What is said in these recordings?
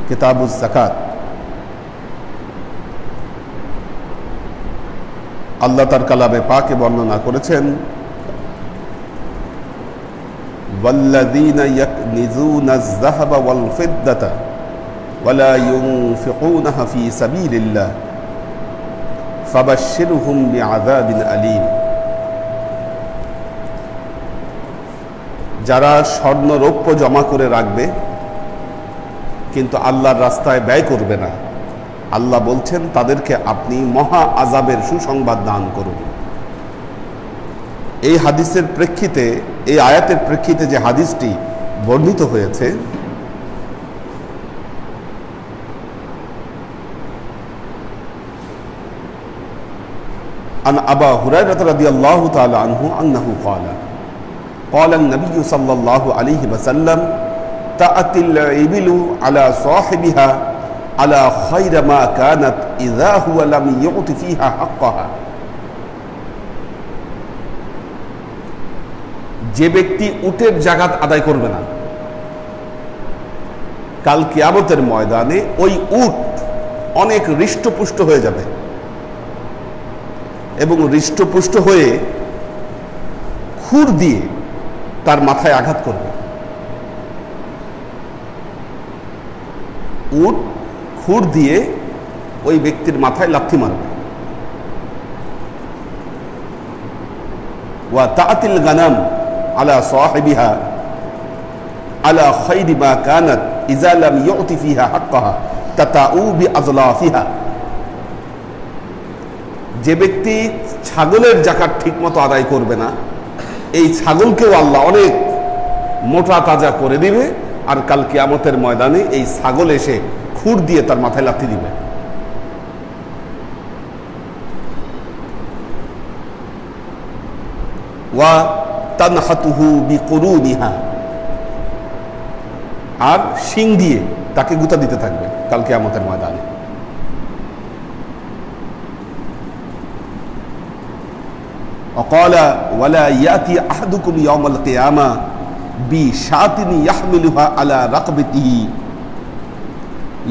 কিতাবুজ যাকাত। আল্লাহ তার কালামে পাকে বর্ণনা করেছেন, ওয়াল্লাযীনা ইয়াকনিজুনা আয-যাহাবা ওয়াল ফিদ্দাতা ওয়ালা ইউনফিকুনাহা ফী সাবীলিল্লাহ ফাবাশশিরহুম বিআযাবিন আলীম। যারা স্বর্ণ রৌপ্য জমা করে রাখবে কিন্তু আল্লাহর রাস্তায় ব্যয় করবে না, আল্লাহ বলছেন তাদেরকে আপনি মহা আযাবের সুসংবাদ দান করুন। এই হাদিসের প্রেক্ষিতে, এই আয়াতের প্রেক্ষিতে যে হাদিসটি বর্ণিত হয়েছে, আন আবা হুরায়রা রাদিয়াল্লাহু তাআলা আনহু আন্নাহু ক্বালা ক্বালা আন-নবী সাল্লাল্লাহু আলাইহি ওয়াসাল্লাম তাআতিল ইবিলু আলা সাহিবিহা আলা খায়রা মা কানাত ইযা হুয়া লাম ইউতি ফিহা হাক্কাহা। যে ব্যক্তি উটের যাকাত আদায় করবে না, কাল কিয়ামতের ময়দানে ওই উট অনেক হৃষ্টপুষ্ট হয়ে যাবে এবং হৃষ্টপুষ্ট হয়ে খুর দিয়ে তার মাথায় আঘাত করবে। উট খুর দিয়ে ওই ব্যক্তির মাথায় লাথি মারবে। ওয়া তাআতিল গানাম আলা সাহিবিহা আলা খায়রি মা কানাত ইযা লাম ইউতি ফিহা হাক্কাহা তাতাউ বিআযলাফিহা। যে ব্যক্তি ছাগলের যাকাত ঠিকমতো আদায় করবে না, এই ছাগলকেও আল্লাহ অনেক মোটা তাজা করে দিবে, আর কাল কিয়ামতের ময়দানে এই ছাগল এসে খুর দিয়ে তার মাথায় লাথি দিবে। ওয়া তানহাতুহু বিকুরুনিহা, আর শিং দিয়ে তাকে গুতা দিতে থাকবে কাল কিয়ামতের ময়দানে। ওয়াকালা ওয়ালা ইয়াতি আহাদুকুম ইয়াউমাল কিয়ামা বিশাতিন ইয়াহমিলুহা আলা রাকবাতিহি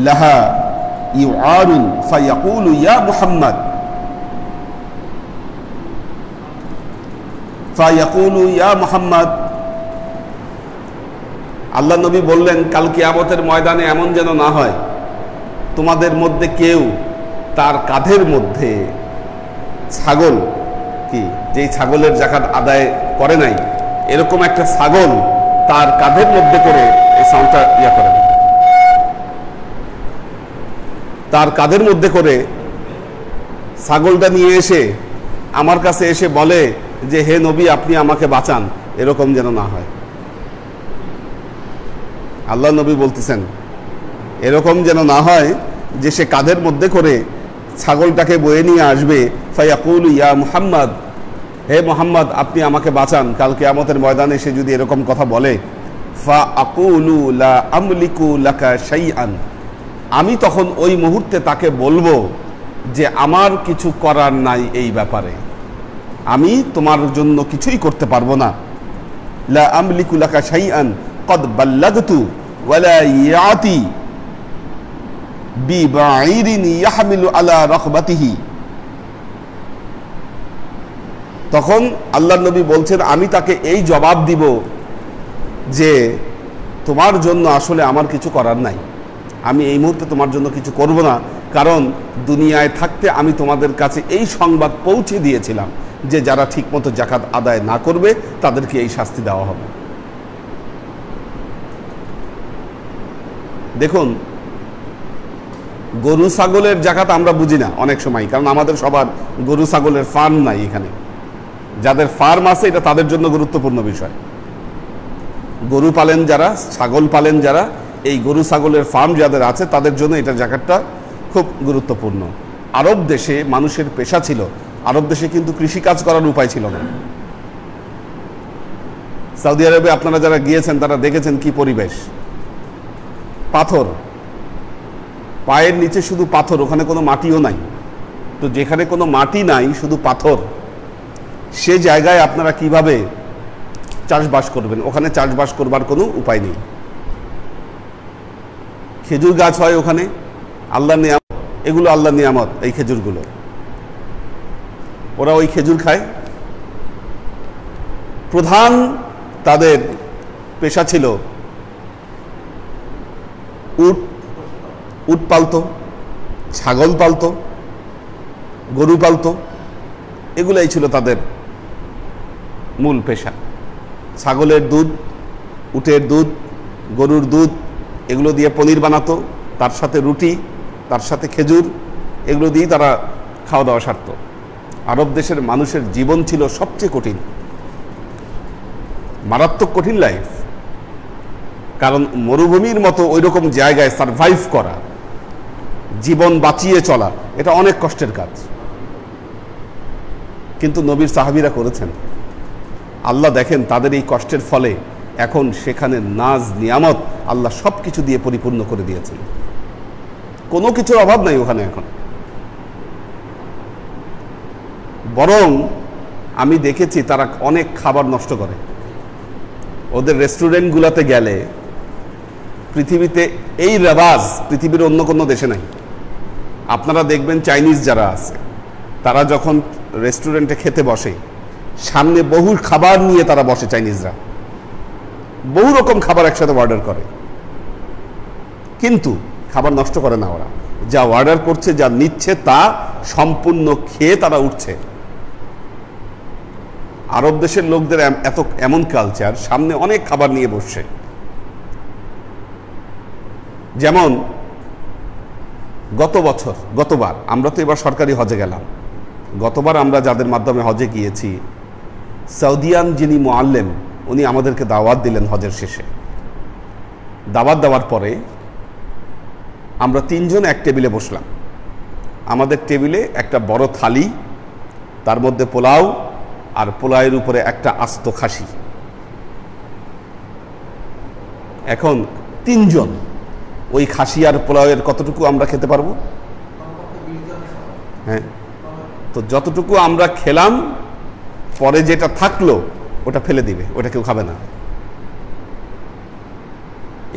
লাহা ইউআরুন ফায়াকুলু ইয়া মুহাম্মদ ফায়াকুলু ইয়া মুহাম্মদ। আল্লাহ নবী বললেন, কাল কিয়ামতের ময়দানে এমন যেন না হয় তোমাদের মধ্যে কেউ তার কাঁধের মধ্যে ছাগল, কি যেই ছাগলের যাকাত আদায় করে নাই, এরকম একটা ছাগল তার কাঁধের মধ্যে করে, এই সাউন্ডটা ইয়া করেন, তার কাঁধের মধ্যে করে ছাগলটা নিয়ে এসে আমার কাছে এসে বলে যে হে নবী আপনি আমাকে বাঁচান, এরকম যেন না হয়। আল্লাহ নবী বলতেছেন এরকম যেন না হয় যে সে কাঁধের মধ্যে করে ছাগলটাকে বয়ে নিয়ে আসবে, ফায়াকুলু ইয়া মুহাম্মদ, হে মুহাম্মদ আপনি আমাকে বাঁচান। কাল কিয়ামতের ময়দানে সে যদি এরকম কথা বলে, ফা আকুলু লা আমলিকু লাকা শাইআন, আমি তখন ওই মুহূর্তে তাকে বলবো যে আমার কিছু করার নাই এই ব্যাপারে, আমি তোমার জন্য কিছুই করতে পারবো না। লা আমলিকু লাকা শাইআন কদ বাল্লাগতু ওয়ালা ইয়াতি বিবাইরিন ইয়াহমিলু আলা রাকবাতিহি। তখন আল্লাহর নবী বলছেন আমি তাকে এই জবাব দিব যে তোমার জন্য আসলে আমার কিছু করার নাই, আমি এই মুহূর্তে তোমার জন্য কিছু করব না, কারণ দুনিয়ায় থাকতে আমি তোমাদের কাছে এই সংবাদ পৌঁছে দিয়েছিলাম যে যারা ঠিকমতো যাকাত আদায় না করবে তাদেরকে এই শাস্তি দেওয়া হবে। দেখুন, গরু ছাগলের যাকাত আমরা বুঝি না অনেক সময়, কারণ আমাদের সবার গরু ছাগলের ফার্ম নাই এখানে। যাদের ফার্ম আছে এটা তাদের জন্য গুরুত্বপূর্ণ বিষয়। গরু পালেন যারা, ছাগল পালেন যারা, এই গরু ছাগলের ফার্ম যাদের আছে তাদের জন্য এটা যাকাতটা খুব গুরুত্বপূর্ণ। আরব দেশে মানুষের পেশা ছিল, আরব দেশে কিন্তু কৃষিকাজ করার উপায় ছিল না। সৌদি আরবে আপনারা যারা গিয়েছেন তারা দেখেছেন কি পরিবেশ, পাথর, পায়ের নিচে শুধু পাথর, ওখানে কোনো মাটিও নাই। তো যেখানে কোনো মাটি নাই শুধু পাথর, সে জায়গায় আপনারা কিভাবে চাষবাস করবেন? ওখানে চাষবাস করবার কোনো উপায় নেই। খেজুর গাছ হয় ওখানে, আল্লাহর নিয়ামত, এগুলো আল্লাহর নিয়ামত। এই খেজুরগুলো ওরা ওই খেজুর খায়। প্রধান তাদের পেশা ছিল উট পালতো, ছাগল পালতো, গরু পালতো, এগুলাই ছিল তাদের মূল পেশা। ছাগলের দুধ, উটের দুধ, গরুর দুধ, এগুলো দিয়ে পনির বানাতো, তার সাথে রুটি, তার সাথে খেজুর, এগুলো দিয়েই তারা খাওয়া দাওয়া সারত। আরব দেশের মানুষের জীবন ছিল সবচেয়ে কঠিন, মারাত্মক কঠিন লাইফ। কারণ মরুভূমির মতো ওই রকম জায়গায় সারভাইভ করা, জীবন বাঁচিয়ে চলা, এটা অনেক কষ্টের কাজ। কিন্তু নবীর সাহাবীরা করেছেন। আল্লাহ দেখেন তাদের এই কষ্টের ফলে এখন সেখানে নাজ নিয়ামত আল্লাহ সব কিছু দিয়ে পরিপূর্ণ করে দিয়েছেন, কোনো কিছুর অভাব নাই ওখানে এখন। বরং আমি দেখেছি তারা অনেক খাবার নষ্ট করে। ওদের রেস্টুরেন্টগুলোতে গেলে, পৃথিবীতে এই রেওয়াজ পৃথিবীর অন্য কোনো দেশে নাই। আপনারা দেখবেন চাইনিজ যারা আছে তারা যখন রেস্টুরেন্টে খেতে বসে, সামনে বহু খাবার নিয়ে তারা বসে। চাইনিজরা বহু রকম খাবার একসাথে অর্ডার করে, কিন্তু খাবার নষ্ট করে না। ওরা যা অর্ডার করছে, যা নিচ্ছে, তা সম্পূর্ণ খেয়ে তারা উঠছে। আরব দেশের লোকদের এমন কালচার, সামনে অনেক খাবার নিয়ে বসছে। যেমন গতবার আমরা তো এবার সরকারি হজে গেলাম। গতবার আমরা যাদের মাধ্যমে হজে গিয়েছি, সৌদিয়ান যিনি মুআল্লিম, উনি আমাদেরকে দাওয়াত দিলেন হজের শেষে। দাওয়াত দেওয়ার পরে আমরা 3 জন এক টেবিলে বসলাম। আমাদের টেবিলে একটা বড় থালি, তার মধ্যে পোলাও, আর পোলাওয়ের উপরে একটা আস্ত খাসি। এখন 3 জন, ওই খাসি আর পোলাওয়ের কতটুকু আমরা খেতে পারবো? হ্যাঁ, তো যতটুকু আমরা খেলাম, পরে যেটা থাকলো ওটা ফেলে দিবে, ওটা কেউ খাবে না।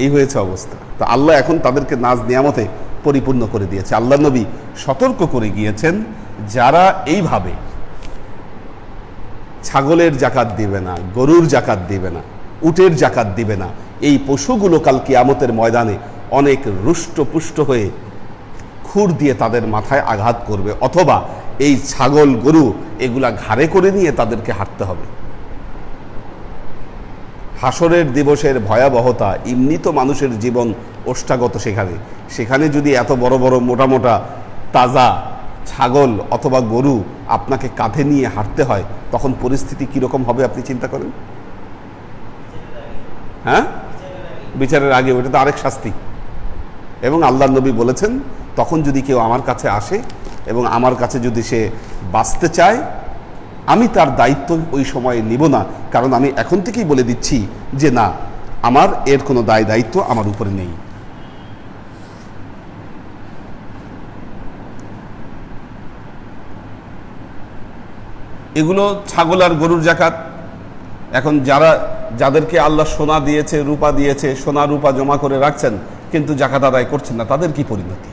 এই হয়েছে অবস্থা। তো আল্লাহ এখন তাদেরকে নাজ নিয়ামতে পরিপূর্ণ করে দিয়েছে। আল্লাহ নবী সতর্ক করে গিয়েছেন, যারা এইভাবে ছাগলের জাকাত দিবে না, গরুর জাকাত দিবে না, উটের জাকাত দিবে না, এই পশুগুলো কাল কিয়ামতের ময়দানে অনেক রুষ্টপুষ্ট হয়ে খুর দিয়ে তাদের মাথায় আঘাত করবে, অথবা এই ছাগল গরু এগুলা ঘাড়ে করে নিয়ে তাদেরকে হাঁটতে হবে। হাসরের দিবসের ভয়াবহতা, এমনি তো মানুষের জীবন ওষ্ঠাগত, সেখানে যদি এত বড় বড় মোটা মোটা তাজা ছাগল অথবা গরু আপনাকে কাঁধে নিয়ে হাঁটতে হয়, তখন পরিস্থিতি কীরকম হবে আপনি চিন্তা করেন। হ্যাঁ, বিচারের আগে ওটা তো আরেক শাস্তি। এবং আল্লাহ নবী বলেছেন, তখন যদি কেউ আমার কাছে আসে এবং আমার কাছে যদি সে বাঁচতে চায়, আমি তার দায়িত্ব ওই সময়ে নিব না। কারণ আমি এখন থেকেই বলে দিচ্ছি যে না, আমার এর কোনো দায়িত্ব আমার উপরে নেই। এগুলো ছাগল আর গরুর জাকাত। এখন যাদেরকে আল্লাহ সোনা দিয়েছে, রূপা দিয়েছে, সোনা রূপা জমা করে রাখছেন, কিন্তু জাকাত আদায় করছেন না, তাদের কি পরিণতি?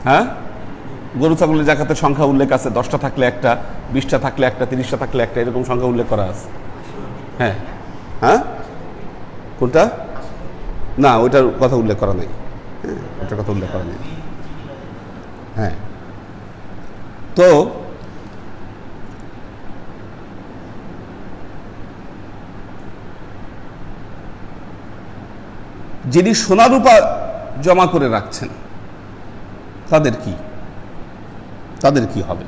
হ্যাঁ, গরু ছাগলের জাকাতের সংখ্যা উল্লেখ আছে, 10টা থাকলে একটা, 20টা থাকলে একটা, 30টা থাকলে একটা, এরকম সংখ্যা উল্লেখ করা আছে। হ্যাঁ হ্যাঁ, কোনটা? না, ওইটার কথা উল্লেখ করা নেই। হ্যাঁ, ওটার কথা উল্লেখ করা নেই। হ্যাঁ, তো যিনি সোনা রূপা জমা করে রাখছেন, তাদের কি হবে?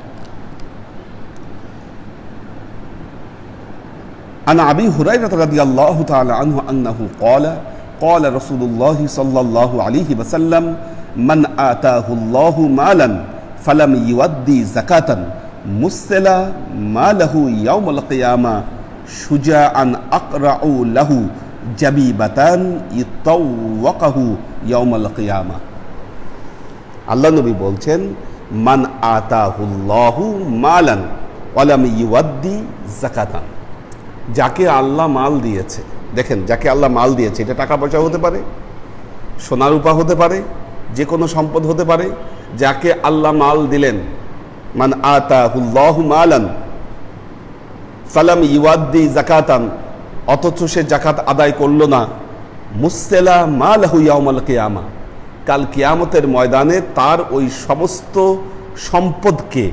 عن أبي هريرة رضي الله تعالى عنه أنه قال رسول الله صلى الله عليه وسلم من آتاه الله مالا فلم يؤدي زكاة مثل ماله يوم القيامة شجاعا أقرع له জাবিবাতান ইতাওয়াকাহু ইয়াউমাল কিয়ামা। আল্লাহ নবী বলছেন, মান আতাহুল্লাহু মালান ওয়া লাম ইউআদ্দি যাকাতান, যাকে আল্লাহ মাল দিয়েছে দেখেন, যাকে আল্লাহ মাল দিয়েছে, এটা টাকা পয়সা হতে পারে, সোনা রূপা হতে পারে, যে কোনো সম্পদ হতে পারে। যাকে আল্লাহ মাল দিলেন, মান আতাহুল্লাহু মালান ফালাম ইউআদ্দি যাকাতান, অথচ সে যাকাত আদায় করলো না, মুসসেলা মালাহু ইয়াউমাল কিয়ামা, কাল কিয়ামতের ময়দানে তার ওই সমস্ত সম্পদকে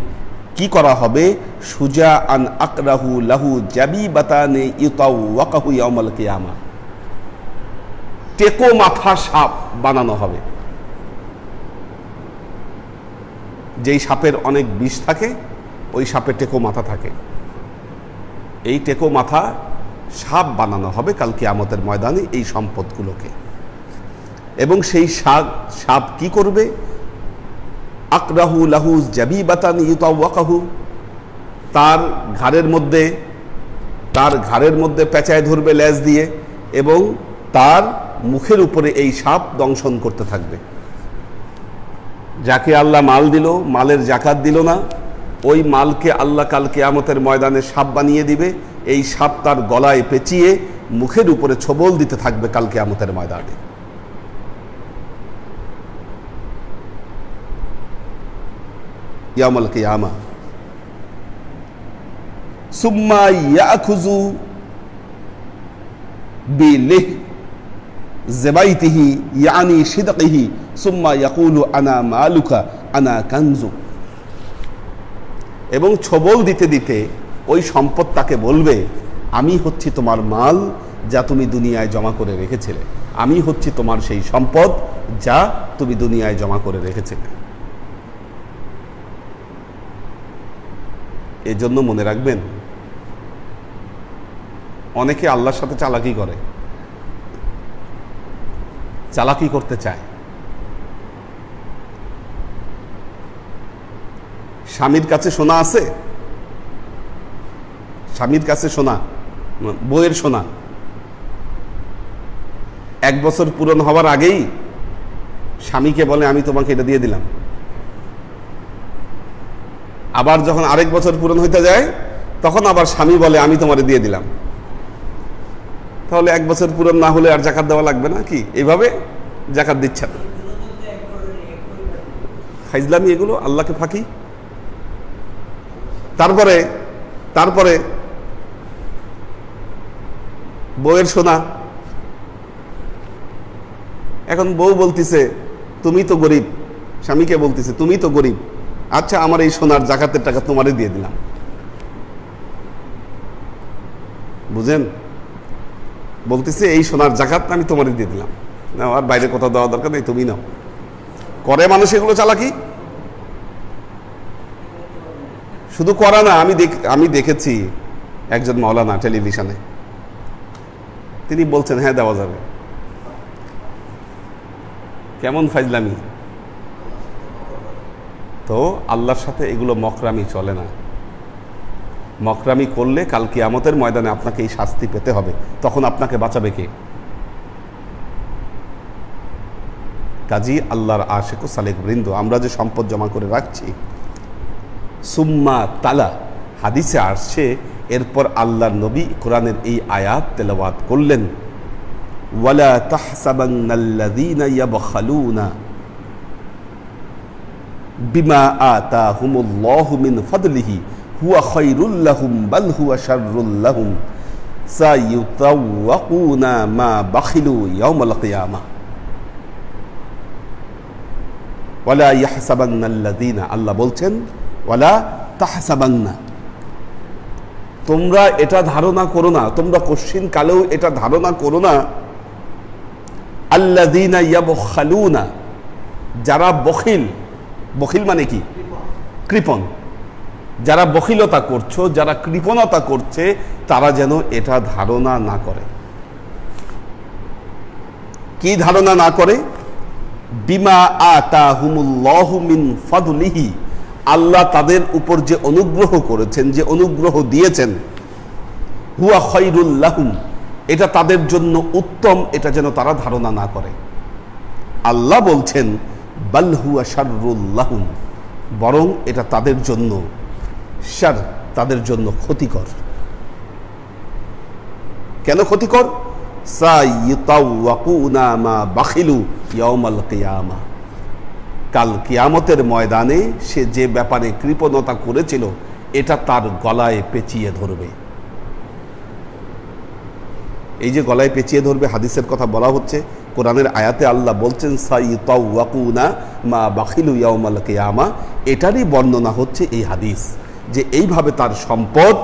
কি করা হবে? সুজা আন আকরাহু লাহু জাবিবাতানে ইউতাওয়াকাহু ইয়াউমাল কিয়ামা, টেকো মাথা সাপ বানানো হবে। যেই সাপের অনেক বিষ থাকে, ওই সাপের টেকো মাথা থাকে, এই টেকো মাথা সাপ বানানো হবে কাল কিয়ামতের ময়দানে এই সম্পদগুলোকে। এবং সেই সাপ কি করবে? আকরাহু লাহু জাবিবাতান ইউতাওয়াকাহু, তার ঘাড়ের মধ্যে পেঁচায় ধরবে লেজ দিয়ে, এবং তার মুখের উপরে এই সাপ দংশন করতে থাকবে। যাকে আল্লাহ মাল দিল, মালের জাকাত দিল না, ওই মালকে আল্লাহ কাল কিয়ামতের ময়দানে সাপ বানিয়ে দিবে। এই সাপ তার গলায় পেঁচিয়ে মুখের উপরে ছোবল দিতে থাকবে কাল কিয়ামতের ময়দানে। ইয়াউমাল কিয়ামা সুম্মা ইয়াখুযু বিলিহ জাবাইতিহি ইয়ানি সিদকিহি সুম্মা ইয়াকুলু আনা মালুকা আনা কানজু, এবং ছোবল দিতে দিতে ওই সম্পদ তাকে বলবে, আমি হচ্ছি তোমার মাল যা তুমি দুনিয়ায় জমা করে রেখেছিলে, আমি হচ্ছি তোমার সেই সম্পদ যা তুমি দুনিয়ায় জমা করে রেখেছিলে। এজন্য মনে রাখবেন, অনেকে আল্লাহর সাথে চালাকি করে, চালাকি করতে চায়। স্বামীর কাছে সোনা আছে, স্বামীর কাছে সোনা, বইয়ের সোনা, 1 বছর পূরণ হওয়ার আগেই স্বামীকে বলে আমি তোমাকে এটা দিয়ে দিলাম। আবার যখন আরেক বছর পূরণ হইতে যায়, তখন আবার স্বামী বলে আমি তোমারে দিয়ে দিলাম। তাহলে 1 বছর পূরণ না হলে আর জাকাত দেওয়া লাগবে না? কি এইভাবে জাকাত দিচ্ছে না? ফাইজলামি এগুলো, আল্লাহকে ফাঁকি। তারপরে বউয়ের সোনা, এখন বউ বলতিছে তুমি তো গরিব, স্বামীকে বলতিছে তুমি তো গরিব, আচ্ছা আমার এই সোনার জাকাতের টাকা তোমারে দিয়ে দিলাম। বুঝেন? বলতেছে এই সোনার জাকাত আমি তোমারে দিয়ে দিলাম, না আর বাইরে কোথাও দেওয়া দরকার নেই, তুমি নাও। করে মানুষ এগুলো চালাকি। শুধু করা না, আমি দেখেছি একজন মাওলানা টেলিভিশনে, তিনি বলছেন হ্যাঁ দেওয়া যাবে। কেমন ফাইজলামি! তো আল্লাহর সাথে এগুলো মকরামি চলে না। মকরামি করলে কাল কিয়ামতের ময়দানে আপনাকে এই শাস্তি পেতে হবে। তখন আপনাকে বাঁচাবে কে? কাজী আল্লাহর আশিক ও সালেক বৃন্দ, আমরা যে সম্পদ জমা করে রাখছি, সুম্মা তালা হাদিসে আসছে, এরপর আল্লাহর নবী কোরআনের এই আয়াত তেলাওয়াত করলেন, ওয়ালা তাহসাবান্নাল্লাযীনা ইয়াবখালুনা বিমা আতাহুমুল্লাহু মিন ফাদলিহি হুয়া খায়রুল লাহুম বাল হুয়া শাররুল লাহুম সায়ুতাওয়াকুনা মা বাখিলু ইয়াউমাল কিয়ামা ওয়ালা ইয়াহসাবান্নাল্লাযীনা, আল্লাহ বলছেন ওয়ালা তাহসাবান্না, তোমরা এটা ধারণা করো না, তোমরা কশ্চিন কালেও এটা ধারণা করো না, আল্লাযীনা ইয়াবখালুনা, যারা বখিল, বখিল মানে কি? কৃপণ। যারা বখিলতা করছো, যারা কৃপণতা করছে, তারা যেন এটা ধারণা না করে। কি ধারণা না করে? বিমা আতাহুমুল্লাহু মিন ফাদলিহি, আল্লাহ তাদের উপর যে অনুগ্রহ করেছেন, যে অনুগ্রহ দিয়েছেন, হুয়া খায়রুল লাহুম, এটা তাদের জন্য উত্তম, এটা যেন তারা ধারণা না করে। আল্লাহ বলছেন বাল হুয়া শাররুল লাহুম, বরং এটা তাদের জন্য শার, তাদের জন্য ক্ষতিকর। কেন ক্ষতিকর? সাইয়ুতাওয়াকুনা মা বাখিলু ইয়াউমাল কিয়ামা, কাল কিয়ামতের ময়দানে সে যে ব্যাপারে কৃপণতা করেছিল এটা তার গলায় পেঁচিয়ে ধরবে। এই যে গলায় পেঁচিয়ে ধরবে, হাদিসের কথা বলা হচ্ছে, কোরআনের আয়াতে আল্লাহ বলছেন সাইয়ুতাওয়াকুনা মা বাখিলু ইয়াউমাল কিয়ামা, এটারই বর্ণনা হচ্ছে এই হাদিস, যে এইভাবে তার সম্পদ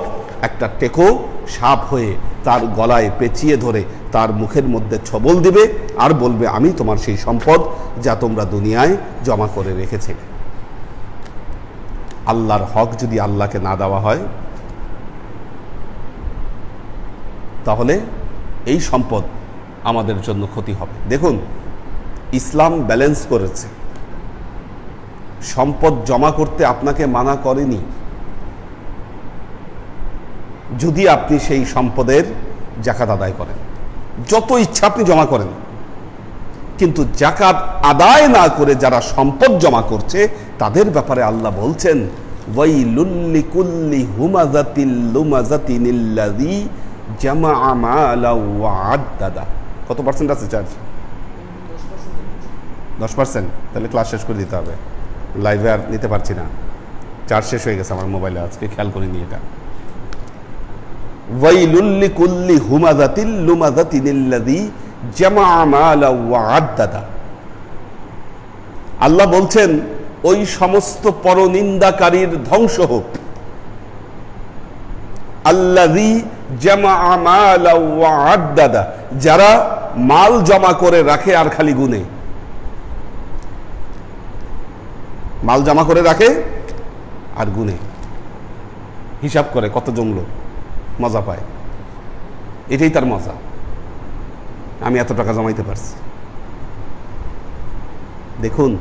একটা টেকো সাপ হয়ে তার গলায় পেঁচিয়ে ধরে তার মুখের মধ্যে ছবল দিবে আর বলবে, আমি তোমার সেই সম্পদ যা তোমরা দুনিয়ায় জমা করে রেখেছিলে। আল্লাহর হক যদি আল্লাহকে না দেওয়া হয় তাহলে এই সম্পদ আমাদের জন্য ক্ষতি হবে। দেখুন, ইসলাম ব্যালেন্স করেছে, সম্পদ জমা করতে আপনাকে মানা করেনি, যদি আপনি সেই সম্পদের জাকাত আদায় করেন। যত ইচ্ছা আপনি জমা করেন, কিন্তু জাকাত আদায় না করে যারা সম্পদ জমা করছে তাদের ব্যাপারে আল্লাহ বলছেন, ওয়াইলুল লিকুল্লি হুমাযাতিল লুমাযাতিনিল্লাযী জামাআ মালা ওয়া আদ্দাদা। কত পার্সেন্ট আছে চার্জ? 10%। তাহলে ক্লাস শেষ করে দিতে হবে, লাইভে আর নিতে পারছি না, চার্জ শেষ হয়ে গেছে আমার মোবাইলে, আজকে খেয়াল করিনি এটা। ওয়াইলুল লিকুল্লি হুমাযাতিল লুমাযাতিনিল্লাযী জামাআ মালা ওয়া আদ্দাদা। আল্লাহ বলছেন, ওই সমস্ত পরনিন্দাকারীর ধ্বংস হোক। আল্লাযী জামাআ মালা ওয়া আদ্দাদা, যারা মাল জমা করে রাখে আর খালি গুনে, মাল জমা করে রাখে আর গুনে, হিসাব করে কত জমলো, মজা পায়, এটাই তার মজা, আমি এত টাকা জমাইতে পারছি। দেখুন,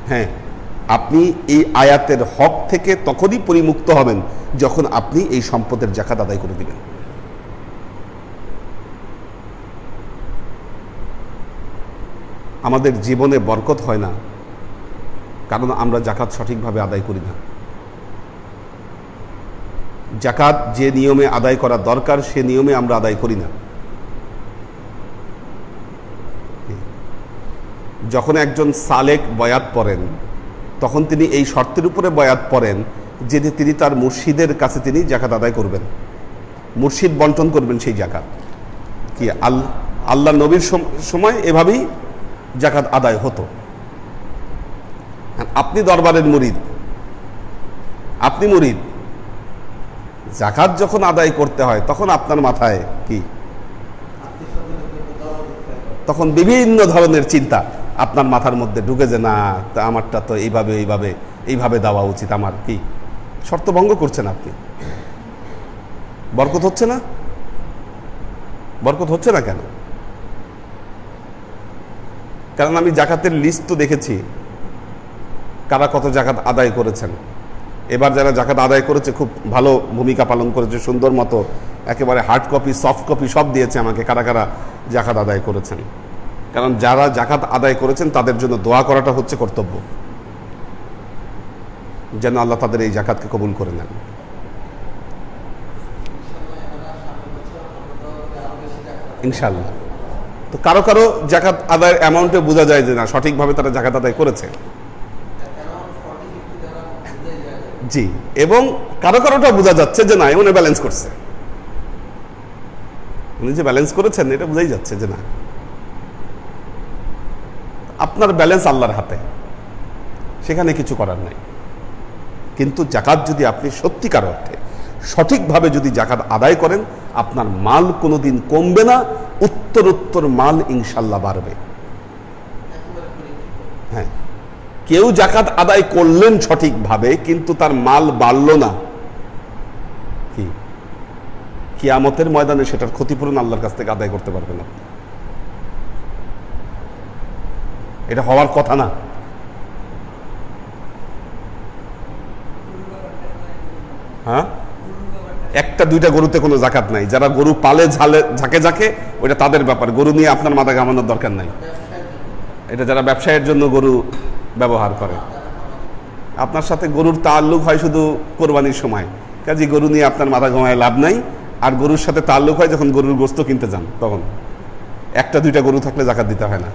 হ্যাঁ, আপনি এই আয়াতের হক থেকে তখনই পরিমুক্ত হবেন যখন আপনি এই সম্পদের জাকাত আদায় করে দিবেন। আমাদের জীবনে বরকত হয় না কারণ আমরা জাকাত সঠিকভাবে আদায় করি না। জাকাত যে নিয়মে আদায় করা দরকার সে নিয়মে আমরা আদায় করি না। যখন একজন সালেক বয়াত পড়েন তখন তিনি এই শর্তের উপরে বয়াত পড়েন যে তিনি তার মুর্শিদের কাছে তিনি জাকাত আদায় করবেন, মুর্শিদ বন্টন করবেন সেই জাকাত। কি আল্লাহ নবীর সময় এভাবেই জাকাত আদায় হতো। আপনি দরবারের মুরিদ, আপনি মুরিদ, জাকাত যখন আদায় করতে হয় তখন আপনার মাথায় কি, তখন বিভিন্ন ধরনের চিন্তা আপনার মাথার মধ্যে ঢুকে, যে না আমারটা তো এইভাবে এইভাবে এইভাবে দেওয়া উচিত, আমার কি শর্ত ভঙ্গ করছেন আপনি, বরকত হচ্ছে না। বরকত হচ্ছে না কেন? কারণ আমি জাকাতের লিস্ট তো দেখেছি, কারা কত জাকাত আদায় করেছেন। এবার যারা জাকাত আদায় করেছে খুব ভালো ভূমিকা পালন করেছে, সুন্দর মতো একেবারে হার্ড কপি সফট কপি সব দিয়েছে আমাকে, কারা কারা জাকাত আদায় করেছেন। কারণ যারা জাকাত আদায় করেছেন তাদের জন্য দোয়া করাটা হচ্ছে কর্তব্য, যেন আল্লাহ তাদের এই জাকাতকে কবুল করে নেন। ইনশাআল্লাহ। তো কারো কারো জাকাত আদায়ের অ্যামাউন্টে বোঝা যায় যে না সঠিকভাবে তারা জাকাত আদায় করেছে, জি, এবং কারো কারোটা বোঝা যাচ্ছে যে না উনি ব্যালেন্স করছে, উনি যে ব্যালেন্স করেছেন এটা বোঝাই যাচ্ছে যে না। আপনার ব্যালেন্স আল্লাহর হাতে, সেখানে কিছু করার নাই। কিন্তু জাকাত যদি আপনি সত্যিকার অর্থে সঠিকভাবে যদি জাকাত আদায় করেন, আপনার মাল কোনোদিন কমবে না, উত্তরোত্তর মাল ইনশাল্লাহ বাড়বে। হ্যাঁ, কেউ জাকাত আদায় করলেন সঠিকভাবে কিন্তু তার মাল বাড়ল না, কি কিয়ামতের ময়দানে সেটার ক্ষতিপূরণ আল্লাহর কাছ থেকে আদায় করতে পারবে না। এটা হওয়ার কথা না। হ্যাঁ, একটা দুইটা গরুতে কোনো জাকাত নাই, যারা গরু পালে ঝাঁকে ঝাঁকে ওইটা তাদের ব্যাপার, গরু নিয়ে আপনার মাথা ঘামানোর দরকার নাই। এটা যারা ব্যবসায়ের জন্য গরু ব্যবহার করে, আপনার সাথে গরুর তাল্লুক হয় শুধু কোরবানির সময়, কাজে গরু নিয়ে আপনার মাথা ঘামায় লাভ নাই। আর গরুর সাথে তাল্লুক হয় যখন গরুর গোশত কিনতে যান তখন। একটা দুইটা গরু থাকলে জাকাত দিতে হয় না।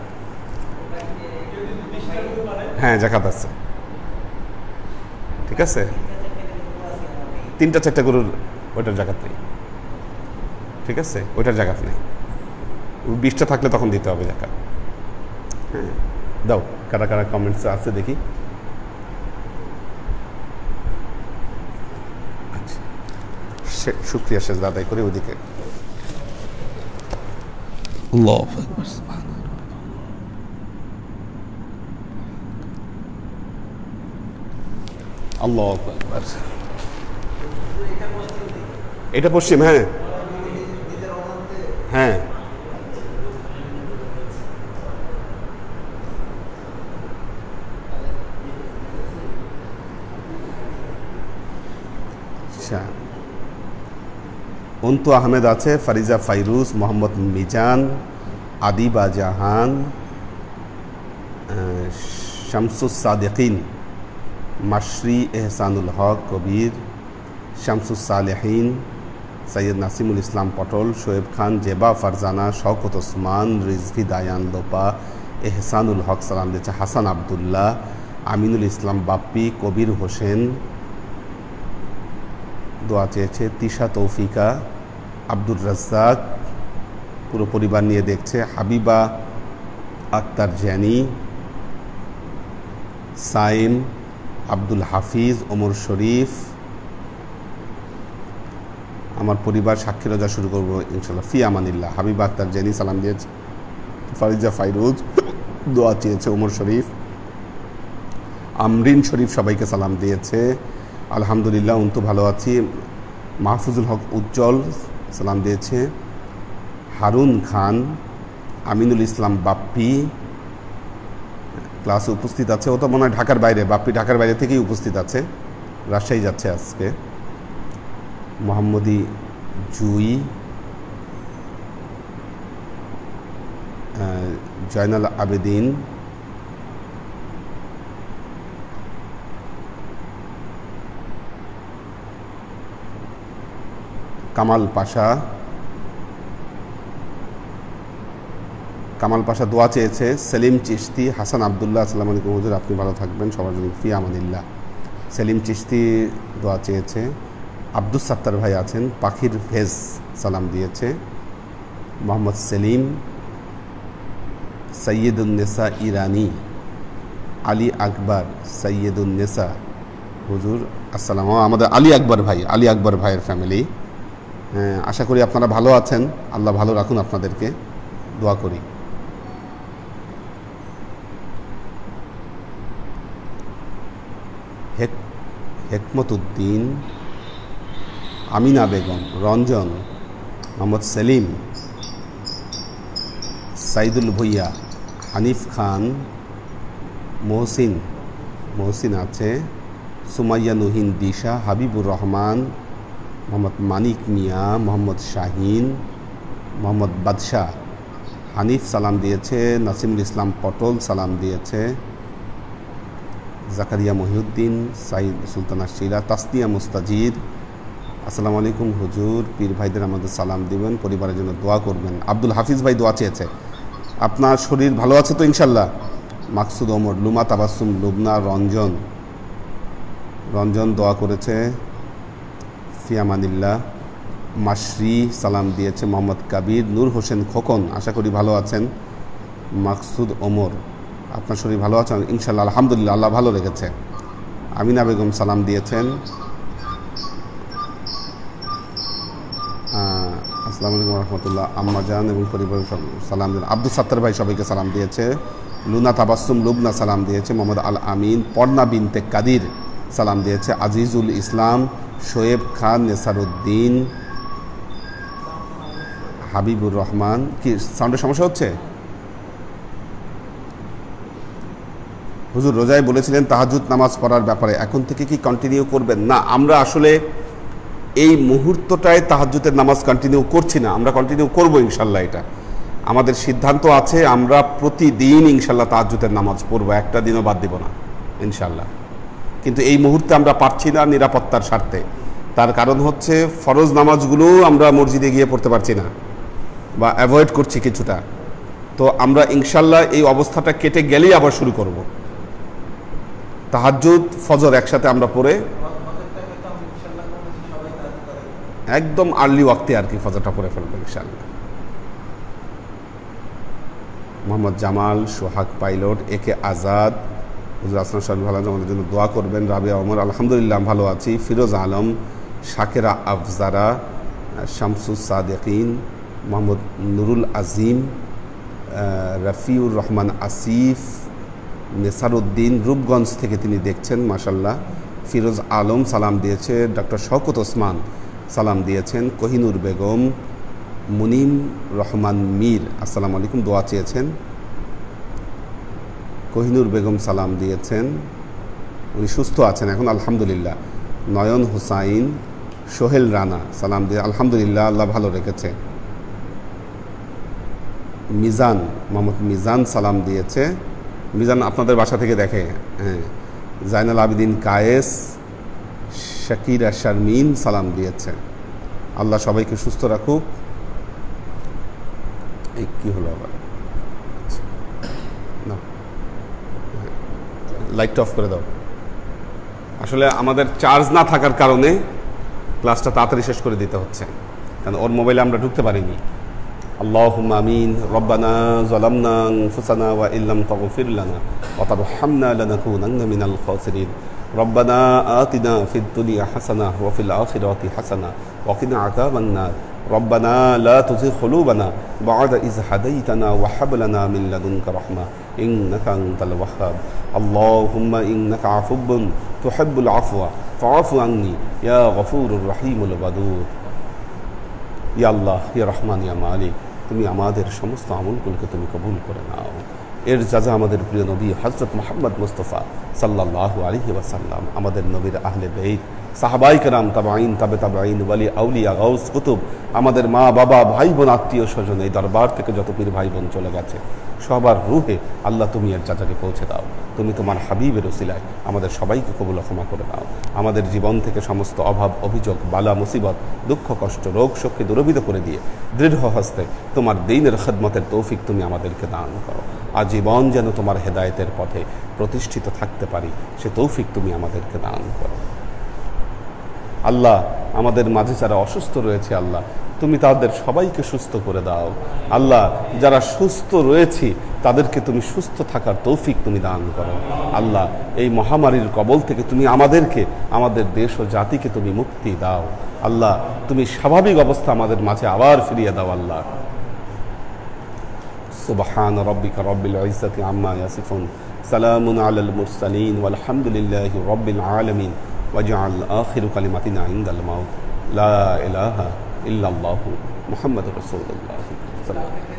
হ্যাঁ, জাকাত আছে, ঠিক আছে। 3-4টা গরুর ওইটার জাকাত নেই, ঠিক আছে, ওইটার জাকাত নেই। 20টা থাকলে তখন দিতে হবে জাকাত। হ্যাঁ, দাও, কারা কারা কমেন্টস আছে দেখি। আচ্ছা, শুক্রিয়া শেষ আদায় করে ওইদিকে। আল্লাহু আকবার। আল্লাহু আকবার। এটা পশ্চিম, হ্যাঁ হ্যাঁ। আচ্ছা, অন্তু আহমেদ আছে, ফারিজা ফাইরুজ, মোহাম্মদ মিজান, আদিবা জাহান, শামসুস সাদেকিন, মাশরি এহসানুল হক কবির, শামসুস সালেহিন, সৈয়দ নাসিমুল ইসলাম পটল, শোয়েব খান, জেবা ফারজানা, শওকত ওসমান, রিজভি দায়ান লোপা, এহসানুল হক সালাম দিয়েছে, হাসান আবদুল্লাহ, আমিনুল ইসলাম বাপ্পি, কবির হোসেন দোয়া চেয়েছে, তিশা তৌফিকা, আব্দুর রাজ্জাক পুরো পরিবার নিয়ে দেখছে, হাবিবা আক্তার জ্যানি, সাইম, আব্দুল হাফিজ, ওমর শরীফ, আমার পরিবার সাক্ষী রোজা শুরু করবো ইনশাল্লাহ, ফি আমানিল্লাহ, হাবিবা আক্তার জ্যানি সালাম দিয়েছে, ফারিজা ফাইরুজ দোয়া চেয়েছে, ওমর শরীফ, আমরিন শরীফ সবাইকে সালাম দিয়েছে, আলহামদুলিল্লাহ অন্তু ভালো আছি, মাহফুজুল হক উজ্জ্বল সালাম দিয়েছে, হারুন খান, আমিনুল ইসলাম বাপ্পি ক্লাসে উপস্থিত আছে, ও তো মনে হয় ঢাকার বাইরে, বাপ্পি ঢাকার বাইরে থেকেই উপস্থিত আছে, রাজশাহী যাচ্ছে আজকে, মোহাম্মদী জুই, জয়নাল আবেদিন, কামাল পাশা, কামাল পাশা দোয়া চেয়েছে, সেলিম চিশতি, হাসান আবদুল্লাহ, আসসালামু আলাইকুম হুজুর, আপনি ভালো থাকবেন সবার জন্য, ফি আমানিল্লাহ, সেলিম চিশতি দোয়া চেয়েছে, আব্দুস সাত্তার ভাই আছেন, পাখির ভেজ সালাম দিয়েছে, মোহাম্মদ সেলিম, সৈয়দুন্নেসা ইরানি, আলী আকবর, সৈয়দুন্নেসা হুজুর আসসালাম, আমাদের আলী আকবর ভাই, আলী আকবর ভাইয়ের ফ্যামিলি। আশা করি আপনারা ভালো আছেন, আল্লাহ ভালো রাখুন আপনাদেরকে, দোয়া করি। হেকমত উদ্দিন, আমিনা বেগম, রঞ্জন, মোহাম্মদ সেলিম, সাইদুল ভুইয়া, হানিফ খান, মহসিন আছে, সুমাইয়া নুহিন দিশা, হাবিবুর রহমান, মোহাম্মদ মানিক মিয়া, মোহাম্মদ শাহিন, মোহাম্মদ বাদশাহ, হানিফ সালাম দিয়েছে, নাসিমুল ইসলাম পটল সালাম দিয়েছে, জাকারিয়া মহিউদ্দিন, সাইদ সুলতানা শিরা, তাসনিয়া মুস্তাজির, আসসালামু আলাইকুম হুজুর, পীর ভাইদের আমাদের সালাম দিবেন, পরিবারের জন্য দোয়া করবেন। আব্দুল হাফিজ ভাই দোয়া চেয়েছে, আপনার শরীর ভালো আছে তো ইনশাল্লাহ। মাকসুদ ওমর, লুমা তাবাসুম, লুবনা, রঞ্জন দোয়া করেছে, ফিয়ামানিল্লাহ, মাশরি সালাম দিয়েছে, মোহাম্মদ কাবির, নূর হোসেন খোকন, আশা করি ভালো আছেন, মাকসুদ ওমর, আপনার শরীর ভালো আছেন ইনশাল্লাহ, আলহামদুলিল্লাহ আল্লাহ ভালো রেখেছে, আমিনা বেগম সালাম দিয়েছেন, আসসালামু আলাইকুম রহমতুল্লাহ, আম্মা জান এবং পরিবার সালাম দিন, আব্দুল সাত্তার ভাই সবাইকে সালাম দিয়েছে, লুনা তাবাসুম লুবনা সালাম দিয়েছে, মোহাম্মদ আল আমিন, পর্ণা বিনতে কাদির সালাম দিয়েছে, আজিজুল ইসলাম, শোয়েব খান, নেসারউদ্দিন, হাবিবুর রহমান। কি সাউন্ডের সমস্যা হচ্ছে? হুজুর রোজায় বলেছিলেন তাহাজ্জুদ নামাজ পড়ার ব্যাপারে, এখন থেকে কি কন্টিনিউ করবেন? না, আমরা আসলে এই মুহূর্তটায় তাহাজ্জুদের নামাজ কন্টিনিউ করছি না, আমরা কন্টিনিউ করব ইনশাল্লাহ। এটা আমাদের সিদ্ধান্ত আছে, আমরা প্রতিদিন ইনশাল্লাহ তাহাজ্জুদের নামাজ পড়বো, একটা দিনও বাদ দিব না ইনশাল্লাহ। কিন্তু এই মুহূর্তে আমরা পারছি না নিরাপত্তার স্বার্থে। তার কারণ হচ্ছে ফরজ নামাজগুলো আমরা মসজিদে গিয়ে পড়তে পারছি না বা অ্যাভয়েড করছি কিছুটা, তো আমরা ইনশাল্লাহ এই অবস্থাটা কেটে গেলেই আবার শুরু করব। তাহাজ্জুদ ফজর একসাথে আমরা পড়ে একদম আর্লি ওয়াক্তে আর কি ফজরটা পড়ে ফেলবো ইনশাল্লাহ। মোহাম্মদ জামাল, সোহাগ পাইলট, একে আজাদ, হুজুর আসলাম সাহেব ভালো আমাদের জন্য দোয়া করবেন। রাবিয়া ওমর, আলহামদুলিল্লাহ ভালো আছি। ফিরোজ আলম, শাকেরা আফজারা, শামসুস সাদেকিন, মোহাম্মদ নুরুল আজিম, রফিউর রহমান আসিফ, নেসারউদ্দিন রূপগঞ্জ থেকে তিনি দেখছেন মাশাল্লাহ। ফিরোজ আলম সালাম দিয়েছে। ডক্টর শওকত ওসমান সালাম দিয়েছেন। কোহিনুর বেগম, মুনিম রহমান মীর আসসালামু আলাইকুম, দোয়া চেয়েছেন। কোহিনুর বেগম সালাম দিয়েছেন, উনি সুস্থ আছেন এখন আলহামদুলিল্লাহ। নয়ন হুসাইন, সোহেল রানা সালাম দিয়ে আলহামদুলিল্লাহ আল্লাহ ভালো রেখেছে। মিজান, মোহাম্মদ মিজান সালাম দিয়েছে। মিজান আপনাদের বাসা থেকে দেখে, হ্যাঁ। জাইনাল আবিদিন কায়েস, শাকিরা শারমিন সালাম দিয়েছে। আল্লাহ সবাইকে সুস্থ রাখুক। এই কী হলো আবার, না লাইটটা অফ করে দাও। আসলে আমাদের চার্জ না থাকার কারণে ক্লাসটা তাড়াতাড়ি শেষ করে দিতে হচ্ছে, কারণ ওর মোবাইলে আমরা ঢুকতে পারিনি। আল্লাহুম্মা আমিন। রব্বানা যালামনা আনফুসানা ওয়া ইল্লাম তাগফির লানা ওয়া তারহামনা লানাকুনান্না মিনাল খাসিরিন। রব্বানা আতিনা ফিদ দুনিয়া হাসানাহ ওয়া ফিল আখিরাতি হাসানাহ ওয়া কিনা আযাবান নার। রব্বানা লা তুযিগ কুলুবানা বা'দা ইয হাদাইতানা ওয়া হাব লানা মিন লাদুনকা রাহমা ইন্নাকা আনতাল ওয়াহ্হাব। আল্লাহুম্মা ইন্নাকা আফুব্বুন তুহিব্বুল আফওয়া ফা'ফু আন্নী ইয়া গফুরুর রহিমুল ওয়াদুদ। ইয়া আল্লাহ, ইয়া রহমান, ইয়া মালিক, তুমি আমাদের সমস্ত আমলগুলোকে তুমি কবুল করে নাও। এর যাজা আমাদের প্রিয় নবী হযরত মুহাম্মদ মুস্তাফা সাল্লাল্লাহু আলাইহি ওয়াসাল্লাম, আমাদের নবীর আহলে বেইত, সাহাবায়ে কেরাম, তাবেঈন, তাবে তাবেঈন, ওয়ালি আউলিয়া, গাউস, কুতুব, আমাদের মা বাবা, ভাই বোন, আত্মীয় স্বজন, এই দরবার থেকে যত পীর ভাই বোন চলে গেছে সবার রূহে আল্লাহ তুমি এর যাজাকে পৌঁছে দাও। তুমি তোমার হাবিবের ওসিলায় আমাদের সবাইকে কবুল ক্ষমা করে দাও। আমাদের জীবন থেকে সমস্ত অভাব, অভিযোগ, বালা, মুসিবত, দুঃখ, কষ্ট, রোগ, শোককে দূরীভূত করে দিয়ে দৃঢ় হস্তে তোমার দ্বীনের খিদমতের তৌফিক তুমি আমাদেরকে দান করো। আজীবন যেন তোমার হেদায়েতের পথে প্রতিষ্ঠিত থাকতে পারি সে তৌফিক তুমি আমাদেরকে দান করো। আল্লাহ, আমাদের মাঝে যারা অসুস্থ রয়েছে আল্লাহ তুমি তাদের সবাইকে সুস্থ করে দাও। আল্লাহ, যারা সুস্থ রয়েছে তাদেরকে তুমি সুস্থ থাকার তৌফিক তুমি দান করো। আল্লাহ, এই মহামারীর কবল থেকে তুমি আমাদেরকে, আমাদের দেশ ও জাতিকে তুমি মুক্তি দাও। আল্লাহ, তুমি স্বাভাবিক অবস্থা আমাদের মাঝে আবার ফিরিয়ে দাও। আল্লাহ, সুবহান রাব্বিকা রাব্বিল ইজ্জাতি আম্মা ইয়াসিফুন, সালামুন আলাল মুরসালিন, ওয়ালহামদুলিল্লাহি রাব্বিল আলামিন। ওয়াজআল আখিরু কালিমাতিনা ইনদাল মাউত লা ইলাহা ইল্লাল্লাহু মুহাম্মাদুর রাসূলুল্লাহ সাল্লাল্লাহু আলাইহি ওয়াসাল্লাম।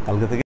কালকে থেকে